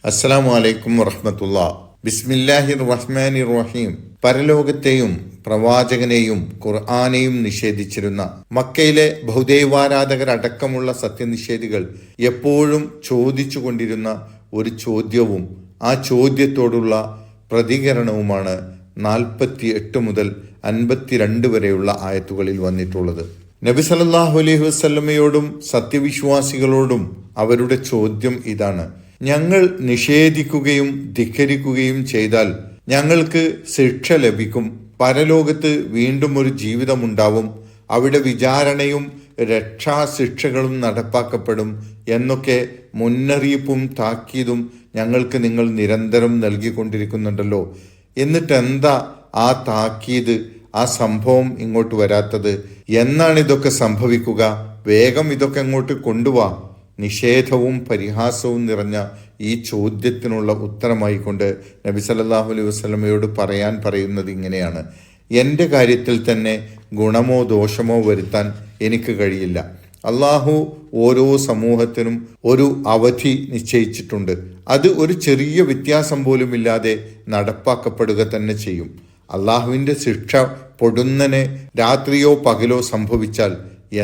അസ്സലാമു അലൈക്കും വറഹ്മത്തുള്ളാഹി. ബിസ്മില്ലാഹിർ റഹ്മാനിർ റഹീം. പരലോകത്തെയും പ്രവാചകനെയും ഖുർആനെയും നിഷേധിച്ചിരുന്ന മക്കയിലെ ബഹുദൈവാരാധകരടക്കമുള്ള സത്യനിഷേധികൾ എപ്പോഴും ചോദിച്ചു കൊണ്ടിരുന്ന ഒരു ചോദ്യവും ആ ചോദ്യത്തോടുള്ള പ്രതികരണവുമാണ് 48 മുതൽ 52 വരെയുള്ള ആയത്തുകളിൽ വന്നിട്ടുള്ളത്. നബി സല്ലല്ലാഹു അലൈഹി വസല്ലമയോടും സത്യവിശ്വാസികളോടും അവരുടെ ചോദ്യം ഇതാണ്: ഞങ്ങൾ നിഷേധിക്കുകയും ധിക്കരിക്കുകയും ചെയ്താൽ ഞങ്ങൾക്ക് ശിക്ഷ ലഭിക്കും. പരലോകത്ത് വീണ്ടും ഒരു ജീവിതമുണ്ടാവും. അവിടെ വിചാരണയും രക്ഷാശിക്ഷകളും നടപ്പാക്കപ്പെടും എന്നൊക്കെ മുന്നറിയിപ്പും താക്കീതും ഞങ്ങൾക്ക് നിങ്ങൾ നിരന്തരം നൽകിക്കൊണ്ടിരിക്കുന്നുണ്ടല്ലോ. എന്നിട്ടെന്താ ആ താക്കീത്, ആ സംഭവം ഇങ്ങോട്ട് വരാത്തത്? എന്നാണ് ഇതൊക്കെ സംഭവിക്കുക? വേഗം ഇതൊക്കെ അങ്ങോട്ട് കൊണ്ടുവാ. നിഷേധവും പരിഹാസവും നിറഞ്ഞ ഈ ചോദ്യത്തിനുള്ള ഉത്തരമായിക്കൊണ്ട് നബി സല്ലല്ലാഹു അലൈഹി വസല്ലമയോട് പറയുന്നത് ഇങ്ങനെയാണ്: എൻ്റെ കാര്യത്തിൽ തന്നെ ഗുണമോ ദോഷമോ വരുത്താൻ എനിക്ക് കഴിയില്ല. അള്ളാഹു ഓരോ സമൂഹത്തിനും ഒരു അവധി നിശ്ചയിച്ചിട്ടുണ്ട്. അത് ഒരു ചെറിയ വ്യത്യാസം പോലും ഇല്ലാതെ നടപ്പാക്കപ്പെടുക തന്നെ ചെയ്യും. അള്ളാഹുവിൻ്റെ ശിക്ഷ പൊടുന്നനെ രാത്രിയോ പകലോ സംഭവിച്ചാൽ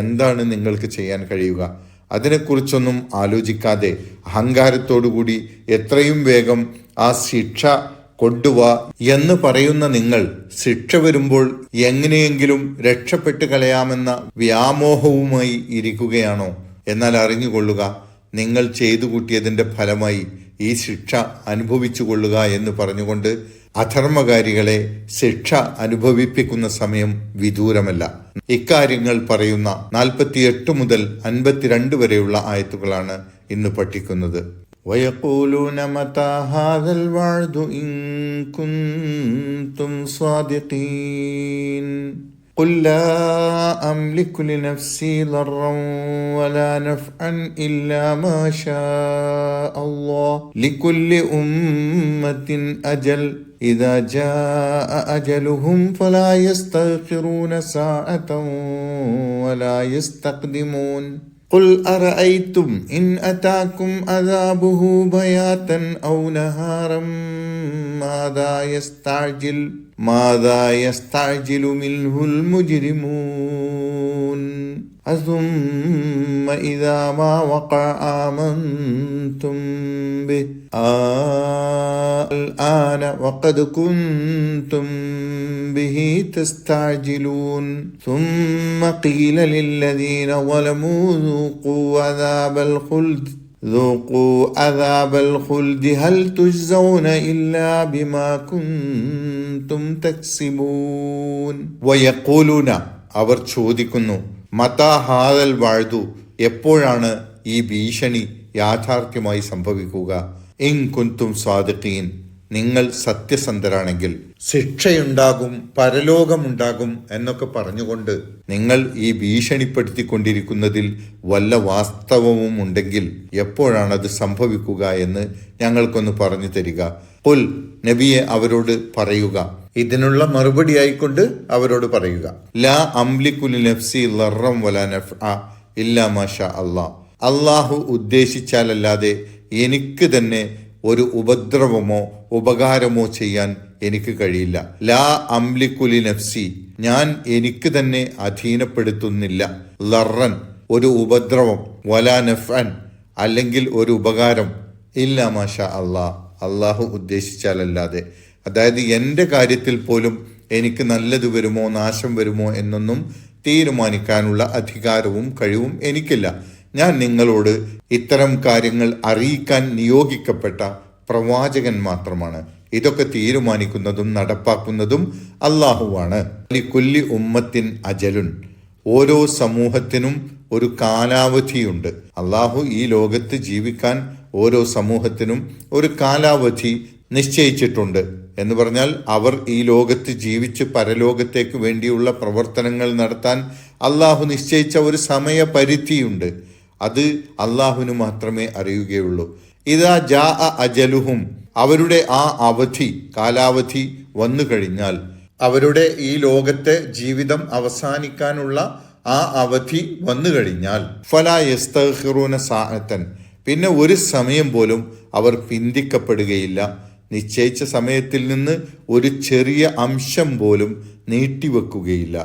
എന്താണ് നിങ്ങൾക്ക് ചെയ്യാൻ കഴിയുക? അതിനെക്കുറിച്ചൊന്നും ആലോചിക്കാതെ അഹങ്കാരത്തോടുകൂടി എത്രയും വേഗം ആ ശിക്ഷ കൊണ്ടുവാ എന്ന് പറയുന്ന നിങ്ങൾ, ശിക്ഷ വരുമ്പോൾ എങ്ങനെയെങ്കിലും രക്ഷപ്പെട്ട് കളയാമെന്ന വ്യാമോഹവുമായി ഇരിക്കുകയാണോ? എന്നാൽ അറിഞ്ഞുകൊള്ളുക, നിങ്ങൾ ചെയ്തു കൂട്ടിയതിൻ്റെ ഫലമായി ഈ ശിക്ഷ അനുഭവിച്ചു കൊള്ളുക എന്ന് പറഞ്ഞുകൊണ്ട് അധർമ്മകാരികളെ ശിക്ഷ അനുഭവിപ്പിക്കുന്ന സമയം വിദൂരമല്ല. ഇക്കാര്യങ്ങൾ പറയുന്ന 48 മുതൽ 52 വരെയുള്ള ആയത്തുകളാണ് ഇന്ന് പഠിക്കുന്നത്. وَيَقُولُونَ مَتَى هَذَا الْوَعْدُ إِن كُنتُمْ صَادِقِينَ قُلْ لَا أَمْلِكُ لِنَفْسِي ضَرًّا وَلَا نَفْعًا إِلَّا مَا شَاءَ اللَّهُ لِكُلِّ أُمَّةٍ أَجَلٌ إِذَا جَاءَ أَجَلُهُمْ فَلَا يَسْتَأْخِرُونَ سَاعَةً وَلَا يَسْتَقْدِمُونَ قُلْ أَرَأَيْتُمْ إِنْ أَتَاكُمْ عَذَابُهُ بَيَاتًا أَوْ نَهَارًا ماذا يستعجل منه المجرمون ثم إذا ما وقع آمنتم به الآن وقد كنتم به تستعجلون ثم قيل للذين ظلموا ذوقوا عذاب الخلد هل تجزون إلا بما كنتم تكسبون ويقولون അവർ ചോദിക്കുന്നു: മതാ ഹാദൽ വഅദു, എപ്പോഴാണ് ഈ ഭീഷണി യാഥാർത്ഥ്യമായി സംഭവിക്കുക? ഇൻ കുന്തും സാദിഖീൻ, നിങ്ങൾ സത്യസന്ധരാണെങ്കിൽ. ശിക്ഷയുണ്ടാകും, പരലോകമുണ്ടാകും എന്നൊക്കെ പറഞ്ഞുകൊണ്ട് നിങ്ങൾ ഈ ഭീഷണിപ്പെടുത്തിക്കൊണ്ടിരിക്കുന്നതിൽ വല്ല വാസ്തവവും ഉണ്ടെങ്കിൽ എപ്പോഴാണത് സംഭവിക്കുക എന്ന് ഞങ്ങൾക്കൊന്ന് പറഞ്ഞു തരിക. ഖുൽ, നബിയെ അവരോട് പറയുക, ഇതിനുള്ള മറുപടി ആയിക്കൊണ്ട് അവരോട് പറയുക: ലാ അംലികു ലിനഫ്സി ളർറൻ വലാ നഫ്അ ഇല്ലാ മാ ഷാ അല്ലാഹ്. അള്ളാഹു ഉദ്ദേശിച്ചാലല്ലാതെ എനിക്ക് തന്നെ ഒരു ഉപദ്രവമോ ഉപകാരമോ ചെയ്യാൻ എനിക്ക് കഴിയില്ല. ലാ അംലികുലി നഫ്സി, ഞാൻ എനിക്ക് തന്നെ അധീനപ്പെടുത്തുന്നില്ല. ലർറൻ, ഒരു ഉപദ്രവം. വലാ നഫ്അൻ, അല്ലെങ്കിൽ ഒരു ഉപകാരം. ഇല്ലാ മാഷാ അല്ലാഹ്, അള്ളാഹു ഉദ്ദേശിച്ചാലല്ലാതെ. അതായത് എൻ്റെ കാര്യത്തിൽ പോലും എനിക്ക് നല്ലത് വരുമോ നാശം വരുമോ എന്നൊന്നും തീരുമാനിക്കാനുള്ള അധികാരവും കഴിവും എനിക്കില്ല. ഞാൻ നിങ്ങളോട് ഇത്തരം കാര്യങ്ങൾ അറിയിക്കാൻ നിയോഗിക്കപ്പെട്ട പ്രവാചകൻ മാത്രമാണ്. ഇതൊക്കെ തീരുമാനിക്കുന്നതും നടപ്പാക്കുന്നതും അല്ലാഹുവാണ്. ലികുല്ലി ഉമ്മത്തിൻ അജലുൻ, ഓരോ സമൂഹത്തിനും ഒരു കാലാവധിയുണ്ട്. അല്ലാഹു ഈ ലോകത്ത് ജീവിക്കാൻ ഓരോ സമൂഹത്തിനും ഒരു കാലാവധി നിശ്ചയിച്ചിട്ടുണ്ട്. എന്ന് പറഞ്ഞാൽ അവർ ഈ ലോകത്ത് ജീവിച്ച് പരലോകത്തേക്ക് വേണ്ടിയുള്ള പ്രവർത്തനങ്ങൾ നടത്താൻ അല്ലാഹു നിശ്ചയിച്ച ഒരു സമയപരിധിയുണ്ട്. അത് അള്ളാഹുവിന് മാത്രമേ അറിയുകയുള്ളൂ. ഇദാ ജാ അജലുഹും, അവരുടെ ആ അവധി, കാലാവധി വന്നു കഴിഞ്ഞാൽ, അവരുടെ ഈ ലോകത്തെ ജീവിതം അവസാനിക്കാനുള്ള ആ അവധി വന്നു കഴിഞ്ഞാൽ, ഫലാ യസ്തഖിറൂന സാഅത്തൻ, പിന്നെ ഒരു സമയം പോലും അവർ പിന്തിക്കപ്പെടുകയില്ല. നിശ്ചയിച്ച സമയത്തിൽ നിന്ന് ഒരു ചെറിയ അംശം പോലും നീട്ടിവെക്കുകയില്ല.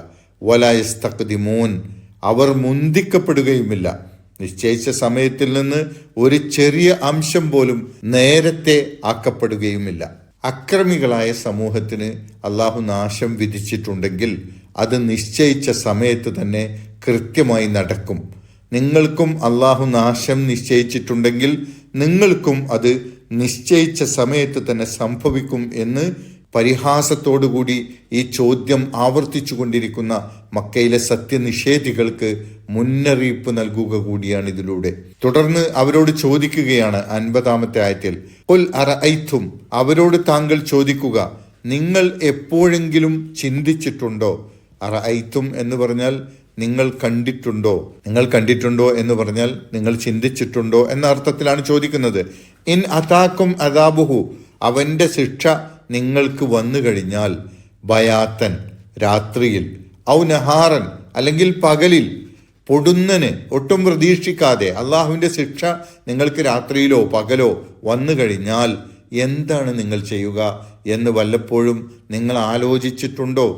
വലായസ്തഖ്ദിമൂൻ, അവർ മുന്തിക്കപ്പെടുകയുമില്ല. നിശ്ചയിച്ച സമയത്തിൽ നിന്ന് ഒരു ചെറിയ അംശം പോലും നേരത്തെ ആക്കപ്പെടുകയുമില്ല. അക്രമികളായ സമൂഹത്തിന് അള്ളാഹു നാശം വിധിച്ചിട്ടുണ്ടെങ്കിൽ അത് നിശ്ചയിച്ച സമയത്ത് തന്നെ കൃത്യമായി നടക്കും. നിങ്ങൾക്കും അള്ളാഹു നാശം നിശ്ചയിച്ചിട്ടുണ്ടെങ്കിൽ നിങ്ങൾക്കും അത് നിശ്ചയിച്ച സമയത്ത് തന്നെ സംഭവിക്കും എന്ന് പരിഹാസത്തോടുകൂടി ഈ ചോദ്യം ആവർത്തിച്ചു കൊണ്ടിരിക്കുന്ന മക്കയിലെ സത്യനിഷേധികൾക്ക് മുന്നറിയിപ്പ് നൽകുക കൂടിയാണ് ഇതിലൂടെ. തുടർന്ന് അവരോട് ചോദിക്കുകയാണ് 50-ാമത്തെ ആയത്തിൽ, ഖുൽ അറഅയ്തും, അവരോട് താങ്കൾ ചോദിക്കുക, നിങ്ങൾ എപ്പോഴെങ്കിലും ചിന്തിച്ചിട്ടുണ്ടോ? അറഅയ്തും എന്ന് പറഞ്ഞാൽ നിങ്ങൾ കണ്ടിട്ടുണ്ടോ, നിങ്ങൾ കണ്ടിട്ടുണ്ടോ എന്ന് പറഞ്ഞാൽ നിങ്ങൾ ചിന്തിച്ചിട്ടുണ്ടോ എന്ന അർത്ഥത്തിലാണ് ചോദിക്കുന്നത്. ഇൻ അതാക്കും അദാബുഹു, അവന്റെ ശിക്ഷ നിങ്ങൾക്ക് വന്നു കഴിഞ്ഞാൽ, ബയാത്തൻ രാത്രിയിൽ, ഔ നഹാറൻ അല്ലെങ്കിൽ പകലിൽ, പൊടുന്നന് ഒട്ടും പ്രതീക്ഷിക്കാതെ അള്ളാഹുവിൻ്റെ ശിക്ഷ നിങ്ങൾക്ക് രാത്രിയിലോ പകലോ വന്നു കഴിഞ്ഞാൽ എന്താണ് നിങ്ങൾ ചെയ്യുക എന്ന് വല്ലപ്പോഴും നിങ്ങൾ ആലോചിച്ചിട്ടുണ്ടോ?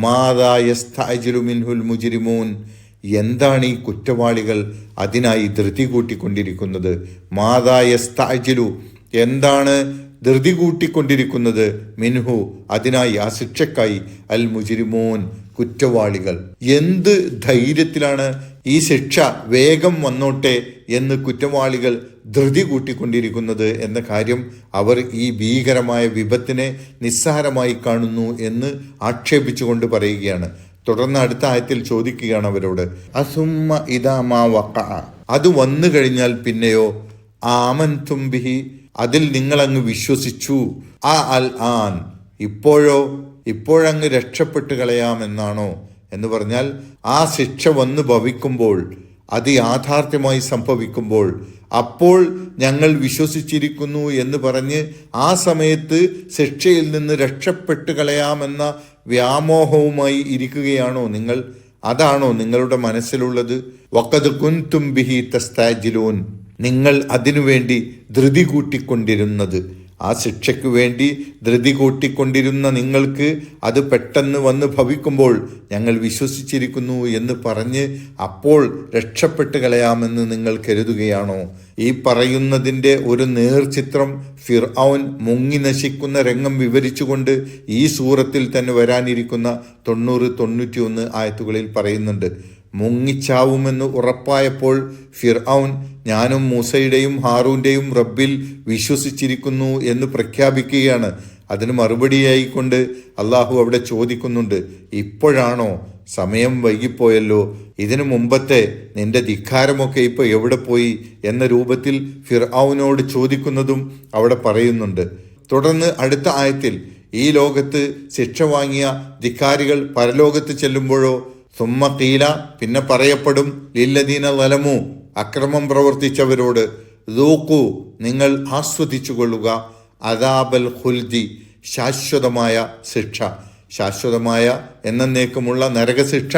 മാദാ യസ്തഅജിലു മിൻഹുൽ മുജ്രിമൂൻ, എന്താണ് ഈ കുറ്റവാളികൾ അതിനായി ധൃതി കൂട്ടിക്കൊണ്ടിരിക്കുന്നത്? മാദാ യസ്തഅജിലു, എന്താണ് ധൃതി കൂട്ടിക്കൊണ്ടിരിക്കുന്നത്? മിൻഹു, അതിനായി, ആ ശിക്ഷക്കായി, അൽ മുജ്രിമൂൻ, കുറ്റവാളികൾ. എന്ത് ധൈര്യത്തിലാണ് ഈ ശിക്ഷ വേഗം വന്നോട്ടെ എന്ന് കുറ്റവാളികൾ ധൃതി കൂട്ടിക്കൊണ്ടിരിക്കുന്നത് എന്ന കാര്യം അവർ ഈ ഭീകരമായ വിപത്തിനെ നിസ്സാരമായി കാണുന്നു എന്ന് ആക്ഷേപിച്ചുകൊണ്ട് പറയുകയാണ്. തുടർന്ന് അടുത്ത ആയത്തിൽ ചോദിക്കുകയാണ് അവരോട്, അസുമ്മ ഇദാ മാ വഖഅ, അത് വന്നു കഴിഞ്ഞാൽ പിന്നെയോ, ആമൻതും ബിഹി, അതിൽ നിങ്ങളങ്ങ് വിശ്വസിച്ചു, അൽ ആൻ, ഇപ്പോഴങ്ങ് രക്ഷപ്പെട്ട് കളയാമെന്നാണോ എന്ന് പറഞ്ഞാൽ, ആ ശിക്ഷ വന്ന് ഭവിക്കുമ്പോൾ, അത് യാഥാർത്ഥ്യമായി സംഭവിക്കുമ്പോൾ, അപ്പോൾ ഞങ്ങൾ വിശ്വസിച്ചിരിക്കുന്നു എന്ന് പറഞ്ഞ് ആ സമയത്ത് ശിക്ഷയിൽ നിന്ന് രക്ഷപ്പെട്ട് കളയാമെന്ന വ്യാമോഹവുമായി ഇരിക്കുകയാണോ നിങ്ങൾ? അതാണോ നിങ്ങളുടെ മനസ്സിലുള്ളത്? വഖദ് കുൻതും ബിഹി തസ്താജിലൂൻ, നിങ്ങൾ അതിനുവേണ്ടി ധൃതി കൂട്ടിക്കൊണ്ടിരുന്നത്, ആ ശിക്ഷയ്ക്ക് വേണ്ടി ധൃതി കൂട്ടിക്കൊണ്ടിരുന്ന നിങ്ങൾക്ക് അത് പെട്ടെന്ന് വന്ന് ഭവിക്കുമ്പോൾ ഞങ്ങൾ വിശ്വസിച്ചിരിക്കുന്നു എന്ന് പറഞ്ഞ് അപ്പോൾ രക്ഷപ്പെട്ട് കളയാമെന്ന് നിങ്ങൾ കരുതുകയാണോ? ഈ പറയുന്നതിൻ്റെ ഒരു നേർചിത്രം ഫിർഔൻ മുങ്ങി നശിക്കുന്ന രംഗം വിവരിച്ചുകൊണ്ട് ഈ സൂറത്തിൽ തന്നെ വരാനിരിക്കുന്ന 90-91 ആയത്തുകളിൽ പറയുന്നുണ്ട്. മുങ്ങിച്ചാവുമെന്ന് ഉറപ്പായപ്പോൾ ഫിർഔൻ ഞാനും മൂസയുടെയും ഹാറൂന്റെയും റബ്ബിൽ വിശ്വസിച്ചിരിക്കുന്നു എന്ന് പ്രഖ്യാപിക്കുകയാണ്. അതിന് മറുപടിയായിക്കൊണ്ട് അള്ളാഹു അവിടെ ചോദിക്കുന്നുണ്ട്, ഇപ്പോഴാണോ? സമയം വൈകിപ്പോയല്ലോ, ഇതിനു മുമ്പത്തെ നിന്റെ ധിക്കാരമൊക്കെ ഇപ്പോൾ എവിടെ പോയി എന്ന രൂപത്തിൽ ഫിർഔനോട് ചോദിക്കുന്നതും അവിടെ പറയുന്നുണ്ട്. തുടർന്ന് അടുത്ത ആയത്തിൽ ഈ ലോകത്ത് ശിക്ഷ വാങ്ങിയ ധിക്കാരികൾ പരലോകത്ത് ചെല്ലുമ്പോഴോ, സുമ്മ ഖീല, പിന്നെ പറയപ്പെടും, ലില്ലദീന ലലമു, അക്രമം പ്രവർത്തിച്ചവരോട്, ദൂഖു, നിങ്ങൾ ആസ്വദിച്ചു കൊള്ളുക, അദാബൽ ഖുൽദി, ശാശ്വതമായ ശിക്ഷ, ശാശ്വതമായ എന്നേക്കുമുള്ള നരകശിക്ഷ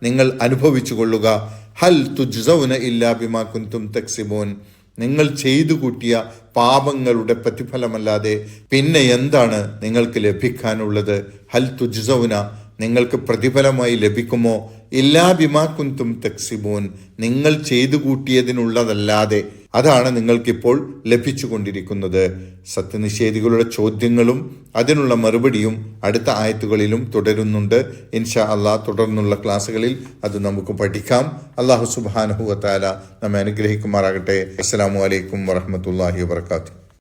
നിങ്ങൾ അനുഭവിച്ചു കൊള്ളുക. ഹൽ തുജ്സൗന ഇല്ലാ ബിമാ കുൻതും തക്സിബൂൻ, നിങ്ങൾ ചെയ്തു കൂട്ടിയ പാപങ്ങളുടെ പ്രതിഫലമല്ലാതെ പിന്നെ എന്താണ് നിങ്ങൾക്ക് ലഭിക്കാനുള്ളത്? ഹൽ തുജ്സൗന, നിങ്ങൾക്ക് പ്രതിഫലമായി ലഭിക്കുമോ? ഇല്ലാ ബിമാ കുൻതും തക്സിബൂൻ, നിങ്ങൾ ചെയ്തു കൂട്ടിയതിനുള്ളതല്ലാതെ, അതാണ് നിങ്ങൾക്കിപ്പോൾ ലഭിച്ചുകൊണ്ടിരിക്കുന്നത്. സത്യനിഷേധികളുടെ ചോദ്യങ്ങളും അതിനുള്ള മറുപടിയും അടുത്ത ആയത്തുകളിലും തുടരുന്നുണ്ട്. ഇൻഷാ അള്ളാഹ് തുടർന്നുള്ള ക്ലാസ്സുകളിൽ അത് നമുക്ക് പഠിക്കാം. അള്ളാഹു സുബ്ഹാനഹു വ തആല നമ്മെ അനുഗ്രഹിക്കുമാറാകട്ടെ. അസ്സലാമു അലൈക്കും വറഹ്മത്തുള്ളാഹി വബറകാതുഹു.